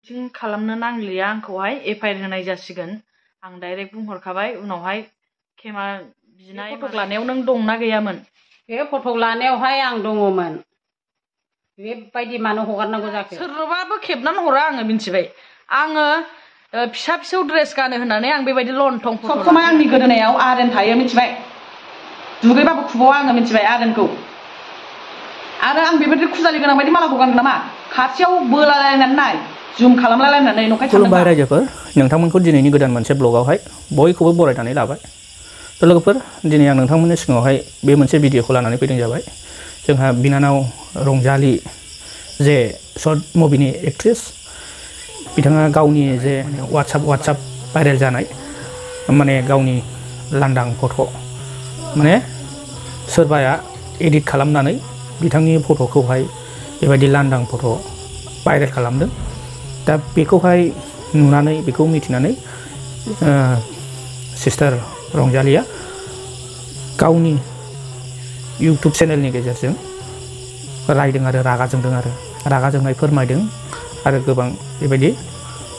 थिं खालामनो नांलिया आंखौहाय एफआइआर होनाय जासिगोन आं डाइरेक्ट बुंहरखाबाय उनावहाय केमेरा बिनाय फट' लानायाव नों दंना गैयामोन बे फट' लानायावहाय आं दङमोन बेबायदि मानो हगारनांगौ जाखो सोरबाबो खेबनानै हरा आङो मिन्थिबाय आङो फिसा फिसौ ड्रेस गानो होननानै आं बेबायदि लंथं फट' सब समाय आंनि गोदोनायाव आर्यन थायो मिन्थिबाय दुगैबाबो खुबावा आङो मिन्थिबाय आर्यनखौ आरो आं बेबायदि खुजालि गोनां बायदि मालाखौ गानगोन नामा खाथियाव बोलालायनानै नाय जुम खालामलायनानै नखाय खुलुमबाय रायजोफोर नोंथांमोनखौ दिनैनि गोदान मोनसे ब्लगावहाय बयखौबो बरायनानै लाबाय थ' लोगोफोर दिनै आं नोंथांमोननि सिगाङावहाय बे मोनसे भिडिअखौ लानानै फैदों जाबाय जोंहा बिनानाव रंजालि जे शर्ट मुभिनि एक्ट्रेस बिथाङा गावनि जे वाट्सएप भाइरेल जानाय माने गावनि लांदां फट' माने सोरबाया एडिट खालामनानै बिथांनि फट'खौहाय बेबायदि लांदां फट' भाइरेल खालामदों दा बेखौहाय नुनानै बेखौ मिथिनानै सिस्टार रंजालिया गावनि इउटुब चेनेलनि गेजेरजों रायदों आरो रागा जोंदों आरो रागा जोंनाय फोरमायदों आरो गोबां बेबायदि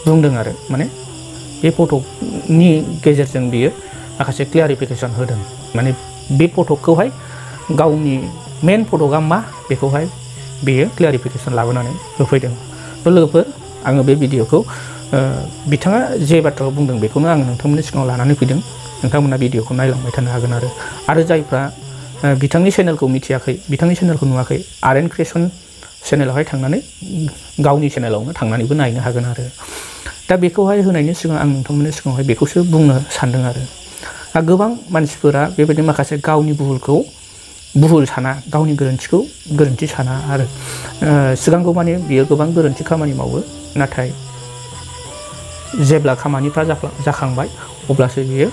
बुंदों आरो माने बे फट'नि गेजेरजों बियो माखासे क्लियारिफिकेसन होदों माने बे फट'खौहाय गावनि मेन फट'आ मा बेखौहाय बेयो क्लियारिफिकेसन लाबोनानै होफैदों थ' लोगोफोर आङो बे भिडिअखौ बिथाङा जे बाथ्राखौ बुंदों बेखौनो आङो नोंथांमोननि सिगाङाव लानानै फैदों नोंथांमोना भिडिअखौ नायलांबाय थानो हागोन आरो जायफ्रा बिथांनि चेनेलखौ मिथियाखै बिथांनि चेनेलखौ नुवाखै आर्यन क्रिएशन चेनेलावहाय थांनानै गावनि चेनेलावनो थांनानैबो नायनो हागोन आरो दा बेखौहाय होनायनि सिगां आं नोंथांमोननि सिगाङावहाय बेखौसो बुंनो सानदों आरो दा गोबां मानसिफोरा बेबायदि माखासे गावनि भुल साना गावनि गोरोन्थिखौ गोरोन्थि साना आरो सिगांगौ माने बियो गोबां गोरोन्थि खामानि मावो नाथाय जेब्ला खामानिफ्रा जाखांबाय अब्लासो बियो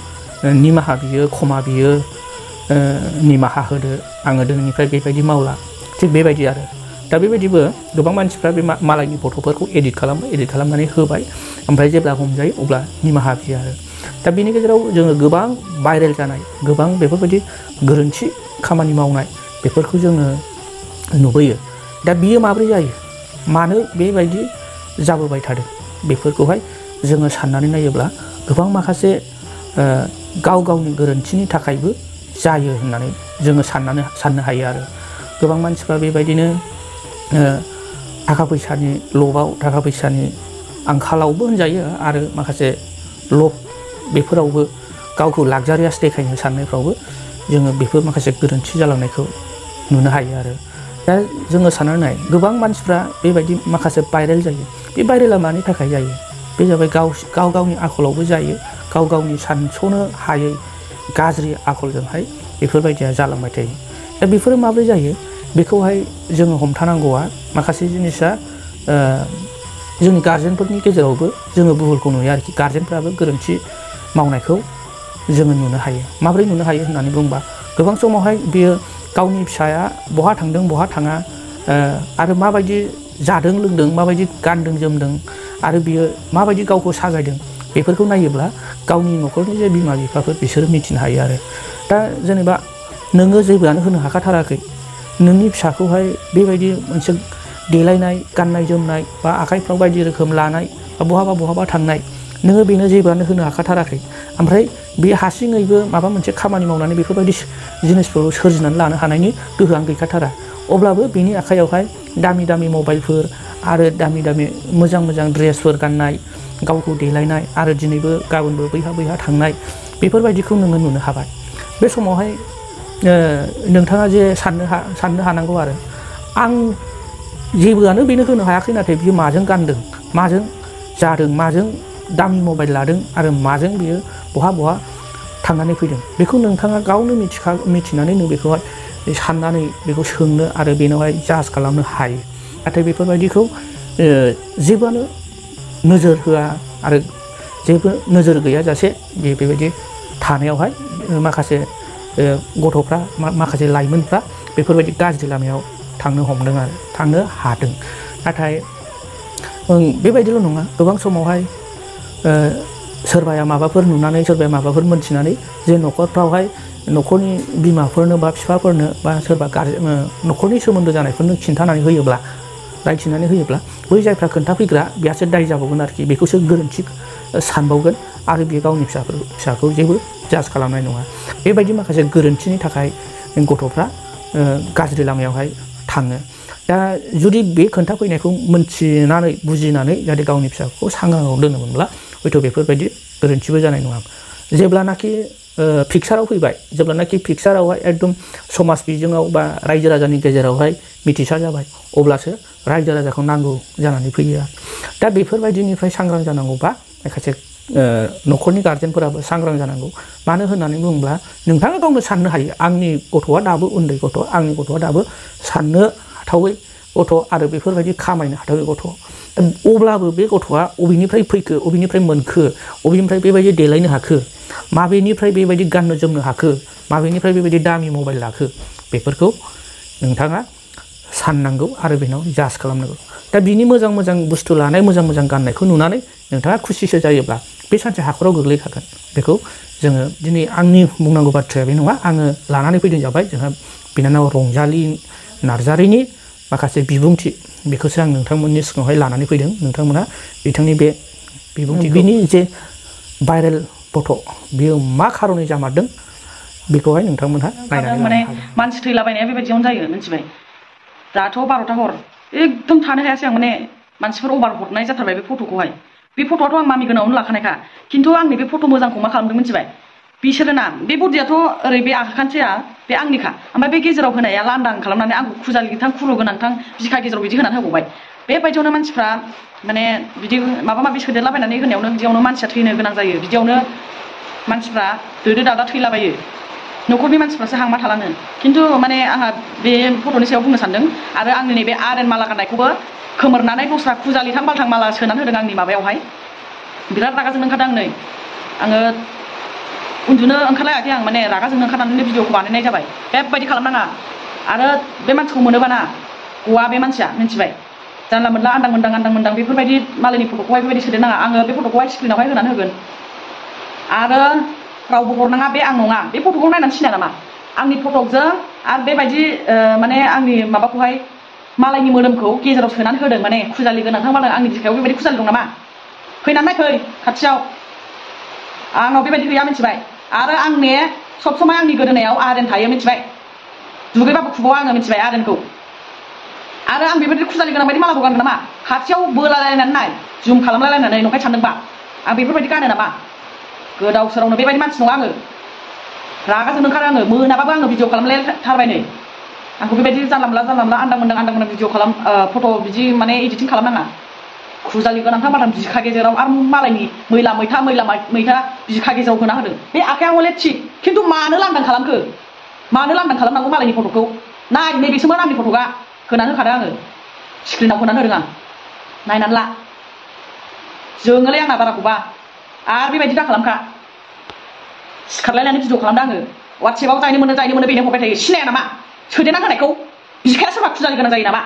निमाहा बियो खमा बियो निमाहा होदो आङो दिनैनिफ्राय बेबायदि मावला थिग बेबायदि आरो दा बेबायदिबो गोबां मानसिफ्रा बे मालायनि फट'फोरखौ एडिट खालामनानै होबाय ओमफ्राय जेब्ला हमजायो अब्ला निमाहा बियो आरो दा बेनि गेजेराव जोङो गोबां भाइरेल जानाय गोबां बेफोरबायदि गोरोन्थि खामानि मावनाय बेफोरखौ जोङो नुबोयो दा बियो माब्रै जायो मानो बेबायदि जाबोबाय थादों बेफोरखौहाय जोङो साननानै नायोब्ला गोबां माखासे गावनि गोरोन्थिनि थाखायबो जायो होननानै जोङो साननो हायो आरो गोबां मानसिफ्रा बेबायदिनो थाखा फैसानि लबाव थाखा फैसानि आंखालावबो होनजायो आरो माखासे लब बेफोरावबो गावखौ लाक्जारियास देखायनो साननायफ्रावबो जोङो बेफोर माखासे गोरोन्थि जालांनायखौ नुनो हायो आरो दा जोङो साननानै नाय गोबां मानसिफ्रा बेबायदि माखासे भाइरेल जायो बे भाइरेला मानि थाखाय जायो बे जाबाय गावनि आखलावबो जायो गावनि सानस'नो हायै गाज्रि आखलजोंहाय बेफोरबायदिया जालांबाय थायो दा बेफोरो माब्रै जायो बेखौहाय जोङो हमथानांगौआ माखासे जिनिसा जोंनि गार्जेनफोरनि गेजेरावबो जोङो भुलखौ नुयो आरोखि गार्जेनफ्राबो गोरोन्थि मावनायखौ जोङो नुनो हायो माब्रै नुनो हायो होननानै बुंबा गोबां समावहाय बियो गावनि फिसाया बहा थांदों बहा थाङा आरो माबायदि जादों लोंदों माबायदि गानदों जोमदों आरो बियो माबायदि गावखौ साजायदों बेफोरखौ नायोब्ला गावनि न'खरनि जे बिमा बिफाफोर बिसोरो मिथिनो हायो आरो दा जेनेबा नोङो जेबोआनो होनो हाखाथाराखै नोंनि फिसाखौहाय बेबायदि मोनसे देलायनाय गाननाय जोमनाय बा आखाइफ्राव बायदि रोखोम लानाय बा बहाबा थांनाय नोङो बेनो जेबोआनो होनो हाखाथाराखै ओमफ्राय बे हारसिङैबो माबा मोनसे खामानि मावनानै बेफोरबायदि जिनिसफोरखौ सोरजिनानै लानो हानायनि गोहोआनो गैखाथारा अब्लाबो बेनि आखाइयावहाय दामि मबाइलफोर आरो दामि मोजां ड्रेसफोर गाननाय गावखौ देलायनाय आरो दिनैबो गाबोनबो बैहा थांनाय बेफोरबायदिखौ नोङो नुनो हाबाय बे समावहाय नोंथाङा जे साननो हानांगौ आरो आं जेबोआनो बेनो होनो हायाखै नाथाय बियो माजों गानदों माजों जादों माजों दामि मबाइल लादों आरो माजों बियो बहा थांनानै फैदों बेखौ नोंथाङा गावनो मिथिनानै नों बेखौहाय साननानै बेखौ सोंनो आरो बेनावहाय जाज खालामनो हायो नाथाय बेफोरबायदिखौ जेबोआनो नोजोर होआ आरो जेबो नोजोर गैयाजासे बेबायदि थानायावहाय माखासे गथ'फ्रा माखासे लाइमोनफ्रा बेफोरबायदि गाज्रि लामायाव थांनो हमदों आरो थांनो हादों नाथाय बेबायदिल' नङा गोबां समावहाय सोरबाया माबाफोर नुनानै सोरबाया माबाफोर मोनथिनानै जे न'खरफ्रावहाय न'खरनि बिमाफोरनो बा बिफाफोरनो बा सोरबा न'खरनि सोमोन्दो जानायफोरनो खिन्थानानै होयोब्ला रायथिनानै होयोब्ला बै जायफ्रा खोन्थाफैग्रा बेयासो दाय जाबावगोन आरोखि बेखौसो गोरोन्थि सानबावगोन आरो बे गावनि फिसाखौ जेबो जाज खालामनाय नङा बेबायदि माखासे गोरोन्थिनि थाखाय गथ'फ्रा गाज्रि लामायावहाय थाङो दा जुदि बे खोन्थाफैनायखौ मोनथिनानै बुजिनानै जाहाथे गावनि फिसाखौ सांग्राङाव दोनोमोनब्ला हयथ' बेफोरबायदि गोरोन्थिबो जानाय नङा जेब्लानाखि पिक्साराव फैबाय जेब्लानाखि पिक्सारावहाय एकदम समाज बिजोङाव बा रायजो राजानि गेजेरावहाय मिथिसार जाबाय अब्लासो रायजो राजाखौ नांगौ जानानै फैयो दा बेफोरबायदिनिफ्राय सांग्रां जानांगौबा माखासे न'खरनि गार्जेनफोराबो सांग्रां जानांगौ मानो होननानै बुङोब्ला नोंथाङा गावनो साननो हायो आंनि गथ'आ दाबो उन्दै गथ' आंनि गथ'आ दाबो साननो हाथावै गथ' आरो बेफोरबायदि खामायनो हाथावै गथ' अब्लाबो बे गथ'आ अबेनिफ्राय फैखो अबेनिफ्राय मोनखो अबेनिफ्राय बेबायदि देलायनो हाखो माबेनिफ्राय बेबायदि गाननो जोमनो हाखो माबेनिफ्राय बेबायदि दामि मबाइल लाखो बेफोरखौ नोंथाङा साननांगौ आरो बेनाव जाज खालामनांगौ दा बिनि मोजां मोजां बुस्थु लानाय मोजां मोजां गाननायखौ नुनानै नोंथाङा खुसिसो जायोब्ला बे सानसे हाखराव गोग्लैखागोन बेखौ जोङो दिनै आंनि बुंनांगौ बाथ्राया बे नङा आङो लानानै फैदों जाबाय जोंहा बिनानाव रंजालि नार्जारिनि माखासे बिबुंथि बेखौसो आं नोंथांमोननि सिगाङावहाय लानानै फैदों नोंथांमोना बिथांनि बे बिबुंथि बिनि जे भाइरेल फट' बियो मा खारनै जामारदों बेखौहाय नोंथांमोनहा नायनानै माने मानसि थैलाबायनाया बेबायदियावनो जायो मिथिबाय दाथ' 12टा हर एकदम थानो हायासै आं माने मानसिफोर अभार हरनाय जाथारबाय बे फट'खौहाय बे फट'आथ' आं मामि गोनाङावनो लाखानायखा खिन्थु आंनि बे फट' मोजांखौ मा खालामदों मिथिबाय बिसोरो ना बे बडियाथ' ओरै बे आखान्थिया बे आंनिखा ओमफ्राय बे गेजेराव होनाया लांदां खालामनानै आंखौ खुजालि गोथां खुरु गोनांथां बिखा गेजेराव बिदि होनानै होबावबाय बेबायदियावनो मानसिफ्रा माने बिदि माबा माबि सोदेरलाबायनानै होनायावनो बिदियावनो मानसिया थैनो गोनां जायो बिदियावनो मानसिफ्रा दोदो दादा थैलाबायो न'खरनि मानसिफ्रासो हांमा थालाङो खिन्थु माने आंहा बे फट'नि सायाव बुंनो सानदों आरो आंनि नैबे आरेन माला गाननायखौबो खोमोरनानै दस्रा खुजालिथां बालथां माला सोनानै होदों आंनि माबायावहाय बिराद रागा जोंनो ओंखारदों आं नै आङो उन्दुनो ओंखारलायाखै आं माने रागा जोंनो ओंखारनानै भिडिअखौ बानायनाय जाबाय बेबायदि खालामनाङा आरो बे मानसिखौ मोनोबाना गवा बे मानसिया मिथिबाय जानला मोनला आन्दां मोन्दां बेफोरबायदि मालायनि फट'खौहाय बेबायदि सोदेरनाङा आङो बे फट'खौहाय स्क्रिनावहाय होनानै होगोन आरो रावबो हरनाङा बे आं नङा बे फट'खौ नायनानै सिनाया नामा आंनि फटकजों आरो बेबायदि माने आंनि माबाखौहाय मालायनि मोदोमखौ गेजेराव सोनानै होदों माने खुजालि गोनांथां मालाय आंनि बिखायाव बेबायदि खुजालि दं नामा फैनानै नायफै खाथियाव आंनाव बेबायदि गैया मिथिबाय आरो आंनि सब समाय आंनि गोदोनायाव आरेन थायो मिथिबाय दुगैबाबो खुबावा आङो मिथिबाय आरेनखौ आरो आं बेबायदि खुजालि गोनां बायदि मालाखौ गानो नामा खाथियाव बोलालायनानै नाय जुम खालामलायलायनानै नंखाय सानदोंबा आं बेफोरबायदि गानो नामा गोदाव सोरावनो बेबायदि मानसि नङा आङो रागा जोंनो ओंखारो आङो मोनाबाबो आङो भिडिअ खालामलायथारबाय नै आंखौ बेबायदि जानला मोनला आन्दां मोन्दां भिडिअ खालाम फट' बिदि माने एडिटिं खालामनाङा खुजालि गोनांथां माथाम बिखा गेजेराव आरो मालायनि मैला मैथा बिखा गेजेराव होना होदों बे आखाया हले थिग खिन्थु मानो लांदां खालामखो मानो लांदां खालामनांगौ मालायनि फट'खौ नाय नैबेसोमोन आंनि फट'आ होनानै होखादों आङो स्क्रिनाव होनानै होदों आं नायनानै ला जोङोलै आंना बाराखौबा आरो बेबायदि दा खालामखा सिखारलायनानै भिडिअ खालामदों आङो वाट्सएपआव जायनो मोनो बेनो हरबाय थायो सिनाया नामा सोदेरना होनायखौ बिखाया सोरबा खुजालि गोनां जायो नामा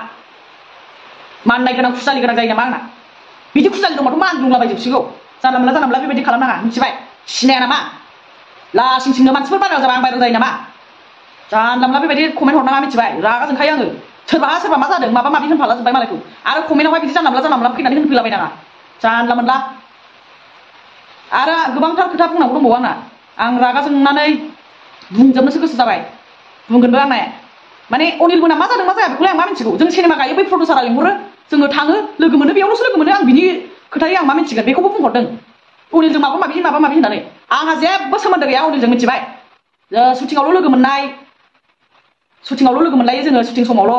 माननाय गोनां खुजालि गोनां जायो नामा आंना बिदि खुजालि दंबाथ' मान दंलाबायजोबसिगौ जानला मोनला बेबायदि खालामनाङा मिथिबाय सिनाया नामा लासिंसिंनो मानसिफोर बारा जाबा आं बायरा जायो नामा जानला मोनला बेबायदि कमेन्ट हरनाङा मिथिबाय रागा जोंखायो आङो सोरबा मा जादों माबा माबि होनफाला जोब्बाय मालायखौ आरो कमेन्टआवहाय बिदि जानला मोनला फैनानै होनफैलाबायनाङा जानला मोनला आरो गोबांथार खोथा बुंनांगौ दंबावो आंना आं रागा जोंनानै बुंजोबनोसो गोसो जाबाय बुंगोनबो आंना माने अनिल मोना मा जादों मा जाया बेखौलाय आं मा मिथिगौ जों सिनेमा गायो बै प्रडिउसारा लिंहरो जोङो थाङो लोगो मोनो बेयावल'सो लोगो मोनो आं बिनि खोथायै आं मा मिथिगोन बेखौबो बुंहरदों अनिलजों माबा माबि होननानै आंहा जेबो सोमोन्दो गैया अनिलजों मिथिबाय शुटिंआवल' लोगो मोनलायो जोङो शुटिं समावल'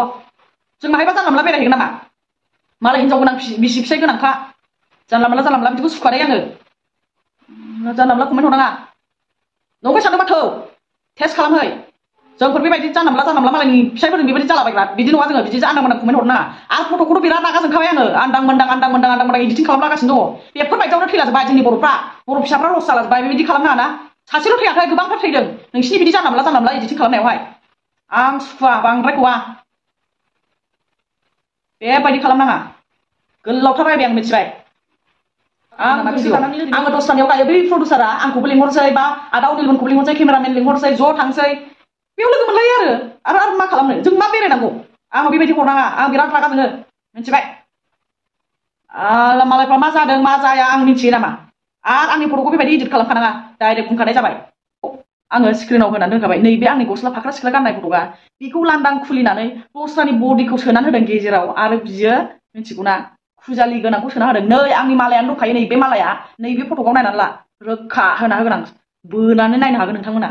जों माहायबा जानला मोनला बेरायहैगोन नामा मालाय हिनजाव गोनां बिसि फिसाय गोनांखा जानला मोनला बिदिखौ सुखुवादै आङो जानला मोनला कमेन्ट हरनाङा नंखाय सानदों माथो टेस्ट खालामहै जोंफोर बेबायदि जानला मोनला मालायनि फिसायफोरजों बेबायदि जालाबायग्रा बिदि नङा जोङो बिदि आन्दां मोन्दां कमेन्ट हरनाङा आरो फट'खौथ' बिराद रागा जोंखाबाय आङो आन्दां मोन्दां एडिटिं खालामलागासिनो दङ बेफोरबायदियावनो थैलाजोब्बाय जोंनि बर'फ्रा बर' फिसाफ्रा लस जालाजोब्बाय बेबायदि खालामनाङा ना सासेल' थैयाखै गोबांथार थैदों नोंसिनि बिदि जानला मोनला एडिटिं खालामनायावहाय आं सुखुवा बांद्राय गवा बेबायदि खालामनाङा गोलावथार रायबाय आं मिथिबाय आङो दसथानियाव गायो बै प्रडिउसारा आंखौबो लिंहरसै बा आदा अनिलमोनखौबो लिंहरसै केमेरामेन लिंहरसै ज' थांसै बेयाव लोगो मोनलायो आरो मा खालामनो जों मा बेरायनांगौ आंनाव बेबायदि हरनाङा आं बिराद रागा जोङो मिथिबाय मालायफ्रा मा जादों मा जाया आं मिथियो नामा आरो आंनि फट'खौ बेबायदि इदिट खालामखानाङा डाइरेक्ट बुंखानाय जाबाय आङो स्क्रिनाव होनानै दोनखाबाय नैबे आंनि गस्ला फाख्रा सिख्ला गाननाय फट'आ बेखौ लांदां खुलिनानै दस्रानि बडिखौ सोनानै होदों गेजेराव आरो बियो मिथिगौना खुजालि गोनांखौ सोना होदों नै आंनि मालायानो दंखायो नैबे मालाया नैबे फट'खौ नायनानै ला रोखा होना होगोन आं बोनानै नायनो हागोन नोंथांमोना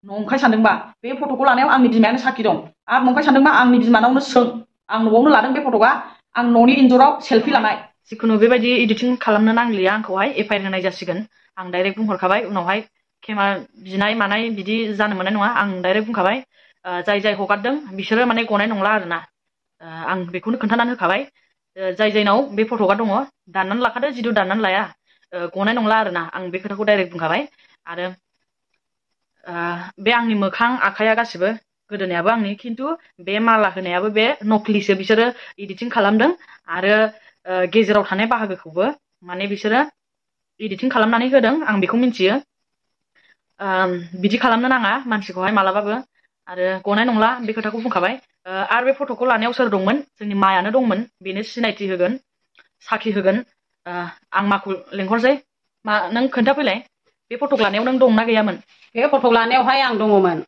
नंखाय सानदोंबा बे फट'खौ लानायाव आंनि बिमायानो साखि दं आरो नंखाय सानदोंबा आंनि बिमानावनो सों आं न'आवनो लादों बे फट'आ आं न'नि इन्जुराव सेल्फि लानाय जिखुनु बेबायदि एडिटिं खालामनो नांलिया आंखौहाय एफआइआर होनाय जासिगोन आं डाइरेक्ट बुंहरखाबाय उनावहाय केमेरा बिनाय मानाय बिदि जानो मोननाय नङा आं डाइरेक्ट बुंखाबाय जाय जाय हगारदों बिसोरो माने गनाय नंला आरोना आं बेखौनो खोन्थानानै होखाबाय जाय जायनाव बे फट'आ दङ दाननानै लाखादो जिदु दाननानै लाया गनाय नंला आरोना आं बे खोथाखौ डाइरेक्ट बुंखाबाय आरो बे आंनि मोखां आखाइया गासिबो गोदोनायाबो आंनि खिन्थु बे माला होनायाबो बे नक्लिसो बिसोरो एडिटिं खालामदों आरो गेजेराव थानाय बाहागोखौबो माने बिसोरो एडिटिं खालामनानै होदों आं बेखौ मिन्थियो बिदि खालामनो नाङा मानसिखौहाय मालाबाबो आरो गनाय नंला बे खोथाखौ बुंखाबाय आरो बे फट'खौ लानायाव सोर दंमोन जोंनि मायानो दंमोन बेनो सिनायथि होगोन साखि होगोन आं माखौ लेंहरसै मा नों खोन्थाफैलाय बे फट'क लानायाव नों दंना गैयामोन बे फट'क लानायावहाय आं दङमोन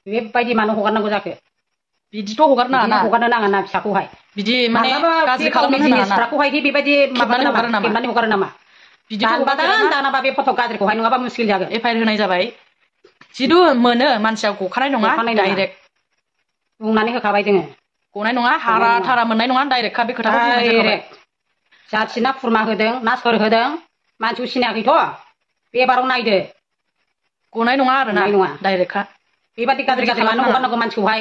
बेबायदि मानो हगारनांगौ जाखो बिदिथ' हगारनो नाङा ना हगारनो नाङा ना फिसाखौहाय बिदि माने गाज्रि खालामनो जिनिसफोरखौहाय बेबायदि खेबनानै हगारो नामा दानाबा बे फट' गाज्रिखौहाय नङाबा मुस्किल जागोन एफआइआर होनाय जाबाय जिदु मोनो मानसिया गखानाय नङा डाइरेक्ट बुंनानै होखाबाय जोङो गनाय नङा हारा थारा मोननाय नङा डाइरेक्टखा बे खोथाखौ बुंनाय जाखाबाय जाथि ना खुरमा होदों ना सोर होदों मानसिखौ सिनायाखैथ' बे एबाराव नायदो गनाय नङा आरोना डाइरेक्टखा बेबादि गाज्रि गाज्रि मानो हगारनांगौ मानसिखौहाय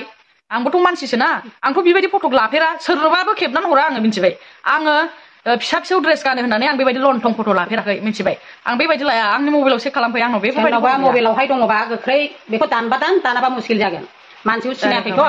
आंबोथ' मानसिसोना आंथ' बेबायदि फट'क लाफेरा सोरबाबो खेबनानै हरा आङो मिथिबाय आङो फिसा फिसौ ड्रेस गानो होननानै आं बेबायदि लंथं फट' लाफेराखै मिथिबाय आं बेबायदि लाया आंनि मबाइलाव सेभ खालामफै आंनाव बेफोरबायदि मबाइलावहाय दङबा गोख्रै बेखौ दानबा दानाबा मुस्किल जागोन मानसिखौ सिनायाखैथ'